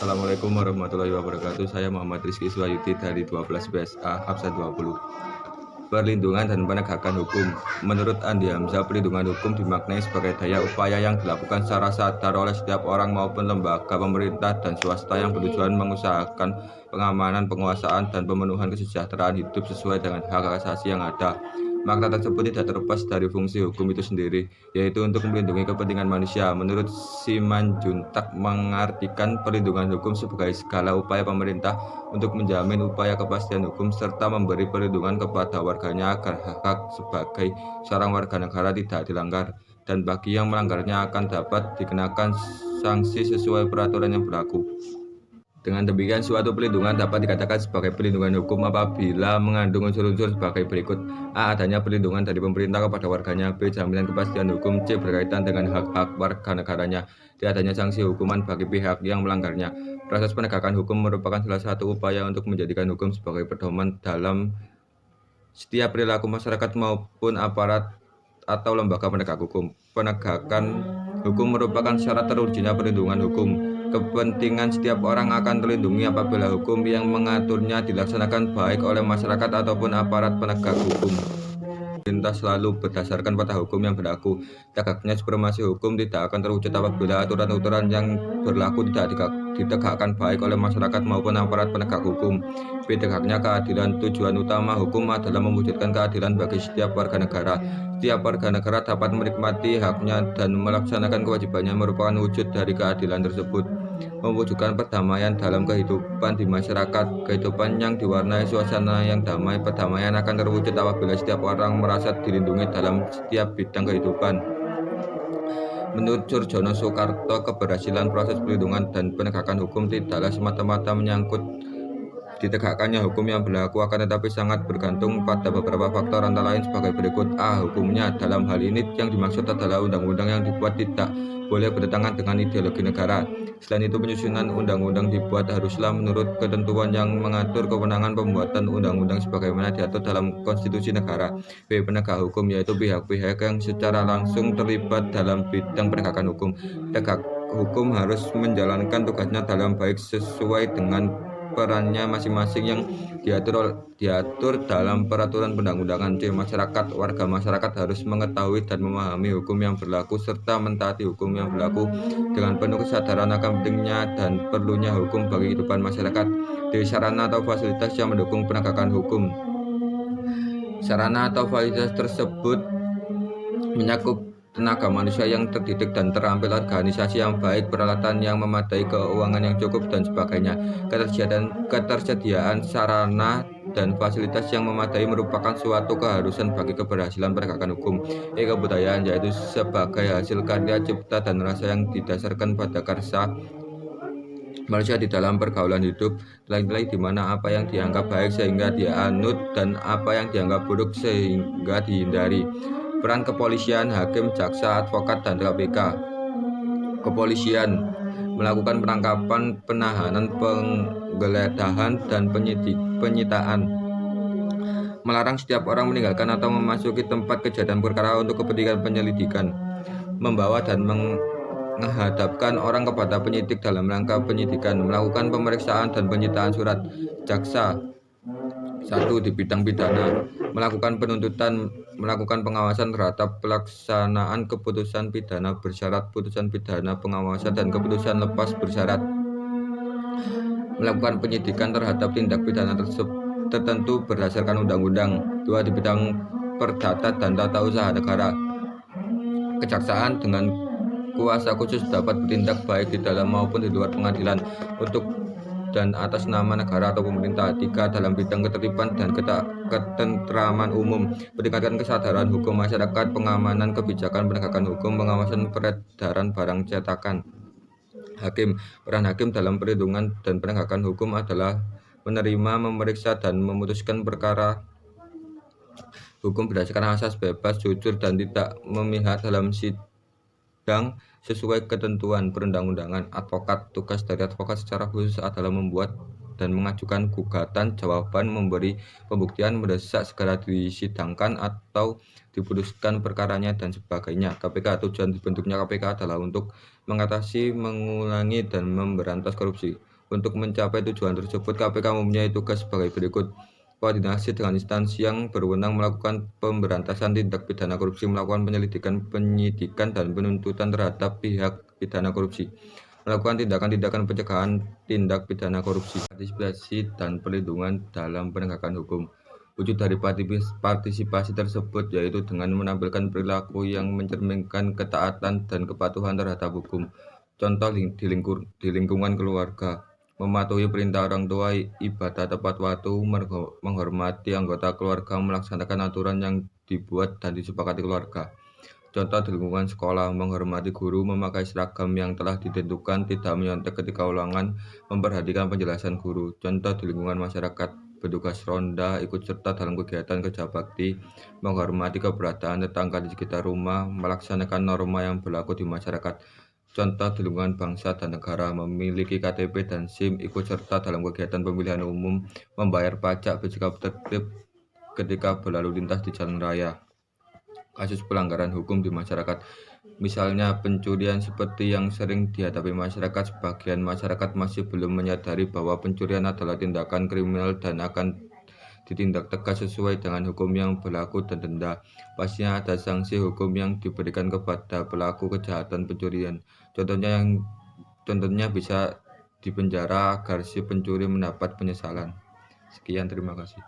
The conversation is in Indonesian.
Assalamualaikum warahmatullahi wabarakatuh. Saya Muhammad Rizky Swayuti dari 12 BSA Hapsat 20. Perlindungan dan penegakan hukum. Menurut Andi Hamzah, perlindungan hukum dimaknai sebagai daya upaya yang dilakukan secara sadar oleh setiap orang maupun lembaga pemerintah dan swasta yang bertujuan mengusahakan pengamanan, penguasaan, dan pemenuhan kesejahteraan hidup sesuai dengan hak asasi yang ada. Makna tersebut tidak terlepas dari fungsi hukum itu sendiri, yaitu untuk melindungi kepentingan manusia. Menurut Simanjuntak, mengartikan perlindungan hukum sebagai segala upaya pemerintah untuk menjamin upaya kepastian hukum serta memberi perlindungan kepada warganya agar hak-hak sebagai seorang warga negara tidak dilanggar, dan bagi yang melanggarnya akan dapat dikenakan sanksi sesuai peraturan yang berlaku. Dengan demikian, suatu perlindungan dapat dikatakan sebagai perlindungan hukum apabila mengandung unsur-unsur sebagai berikut: A. Adanya perlindungan dari pemerintah kepada warganya. B. Jaminan kepastian hukum. C. Berkaitan dengan hak-hak warga negaranya. D. Adanya sanksi hukuman bagi pihak yang melanggarnya. Proses penegakan hukum merupakan salah satu upaya untuk menjadikan hukum sebagai pedoman dalam setiap perilaku masyarakat maupun aparat atau lembaga penegak hukum. Penegakan hukum merupakan syarat terwujudnya perlindungan hukum. Kepentingan setiap orang akan terlindungi apabila hukum yang mengaturnya dilaksanakan baik oleh masyarakat ataupun aparat penegak hukum. Pemerintah selalu berdasarkan pada hukum yang berlaku. Tegaknya supremasi hukum tidak akan terwujud apabila aturan-aturan yang berlaku tidak ditegakkan baik oleh masyarakat maupun aparat penegak hukum. B. Tegaknya keadilan. Tujuan utama hukum adalah mewujudkan keadilan bagi setiap warga negara. Setiap warga negara dapat menikmati haknya dan melaksanakan kewajibannya merupakan wujud dari keadilan tersebut. Mewujudkan perdamaian dalam kehidupan di masyarakat. Kehidupan yang diwarnai suasana yang damai. Perdamaian akan terwujud apabila setiap orang merasa dilindungi dalam setiap bidang kehidupan. Menurut Surjono Soekarto, keberhasilan proses perlindungan dan penegakan hukum tidaklah semata-mata menyangkut ditegakkannya hukum yang berlaku, akan tetapi sangat bergantung pada beberapa faktor antara lain sebagai berikut. A. Hukumnya. Dalam hal ini yang dimaksud adalah undang-undang yang dibuat tidak boleh bertentangan dengan ideologi negara. Selain itu, penyusunan undang-undang dibuat haruslah menurut ketentuan yang mengatur kewenangan pembuatan undang-undang sebagaimana diatur dalam konstitusi negara. B. Penegak hukum, yaitu pihak-pihak yang secara langsung terlibat dalam bidang penegakan hukum. Penegak hukum harus menjalankan tugasnya dalam baik sesuai dengan perannya masing-masing yang diatur dalam peraturan perundang-undangan. C. Masyarakat. Warga masyarakat harus mengetahui dan memahami hukum yang berlaku serta mentaati hukum yang berlaku dengan penuh kesadaran akan pentingnya dan perlunya hukum bagi kehidupan masyarakat. D. Sarana atau fasilitas yang mendukung penegakan hukum. Sarana atau fasilitas tersebut menyakup tenaga manusia yang terdidik dan terampil, organisasi yang baik, peralatan yang memadai, keuangan yang cukup, dan sebagainya. Ketersediaan sarana dan fasilitas yang memadai merupakan suatu keharusan bagi keberhasilan penegakan hukum. Kebudayaan, yaitu sebagai hasil karya cipta dan rasa yang didasarkan pada karsa manusia di dalam pergaulan hidup, nilai-nilai di mana apa yang dianggap baik sehingga dianut dan apa yang dianggap buruk sehingga dihindari. Peran kepolisian, hakim, jaksa, advokat, dan KPK. Kepolisian melakukan penangkapan, penahanan, penggeledahan, dan penyitaan. Melarang setiap orang meninggalkan atau memasuki tempat kejadian perkara untuk kepentingan penyelidikan. Membawa dan menghadapkan orang kepada penyidik dalam rangka penyidikan. Melakukan pemeriksaan dan penyitaan surat. Jaksa 1. Di bidang pidana, melakukan penuntutan, melakukan pengawasan terhadap pelaksanaan keputusan pidana bersyarat, putusan pidana pengawasan, dan keputusan lepas bersyarat. Melakukan penyidikan terhadap tindak pidana tertentu berdasarkan undang-undang. 2. Di bidang perdata dan tata usaha negara, kejaksaan dengan kuasa khusus dapat bertindak baik di dalam maupun di luar pengadilan untuk dan atas nama negara atau pemerintah. 3. Dalam bidang ketertiban dan ketentraman umum, meningkatkan kesadaran hukum masyarakat, pengamanan kebijakan penegakan hukum, pengawasan peredaran barang cetakan. Hakim. Peran hakim dalam perlindungan dan penegakan hukum adalah menerima, memeriksa, dan memutuskan perkara hukum berdasarkan asas bebas, jujur, dan tidak memihak dalam sidang sesuai ketentuan perundang-undangan. Advokat. Tugas dari advokat secara khusus adalah membuat dan mengajukan gugatan, jawaban, memberi pembuktian, mendesak segera disidangkan atau diputuskan perkaranya dan sebagainya. Tujuan dibentuknya KPK adalah untuk mengatasi, mengulangi, dan memberantas korupsi. Untuk mencapai tujuan tersebut, KPK mempunyai tugas sebagai berikut: koordinasi dengan instansi yang berwenang melakukan pemberantasan tindak pidana korupsi, melakukan penyelidikan, penyidikan, dan penuntutan terhadap pihak pidana korupsi, melakukan tindakan-tindakan pencegahan tindak pidana korupsi, partisipasi dan perlindungan dalam penegakan hukum. Wujud dari partisipasi tersebut yaitu dengan menampilkan perilaku yang mencerminkan ketaatan dan kepatuhan terhadap hukum. Contoh di lingkungan keluarga: mematuhi perintah orang tua, ibadah tepat waktu, menghormati anggota keluarga, melaksanakan aturan yang dibuat dan disepakati keluarga. Contoh di lingkungan sekolah: menghormati guru, memakai seragam yang telah ditentukan, tidak menyontek ketika ulangan, memperhatikan penjelasan guru. Contoh di lingkungan masyarakat: petugas ronda, ikut serta dalam kegiatan kerja bakti, menghormati keberadaan tetangga di sekitar rumah, melaksanakan norma yang berlaku di masyarakat. Contoh di lingkungan bangsa dan negara: memiliki KTP dan SIM, ikut serta dalam kegiatan pemilihan umum, membayar pajak, bersikap tertib ketika berlalu lintas di jalan raya. Kasus pelanggaran hukum di masyarakat, misalnya pencurian seperti yang sering dihadapi masyarakat. Sebagian masyarakat masih belum menyadari bahwa pencurian adalah tindakan kriminal dan akan ditindak tegas sesuai dengan hukum yang berlaku dan denda. Pastinya ada sanksi hukum yang diberikan kepada pelaku kejahatan pencurian. Contohnya bisa dipenjara agar si pencuri mendapat penyesalan. Sekian, terima kasih.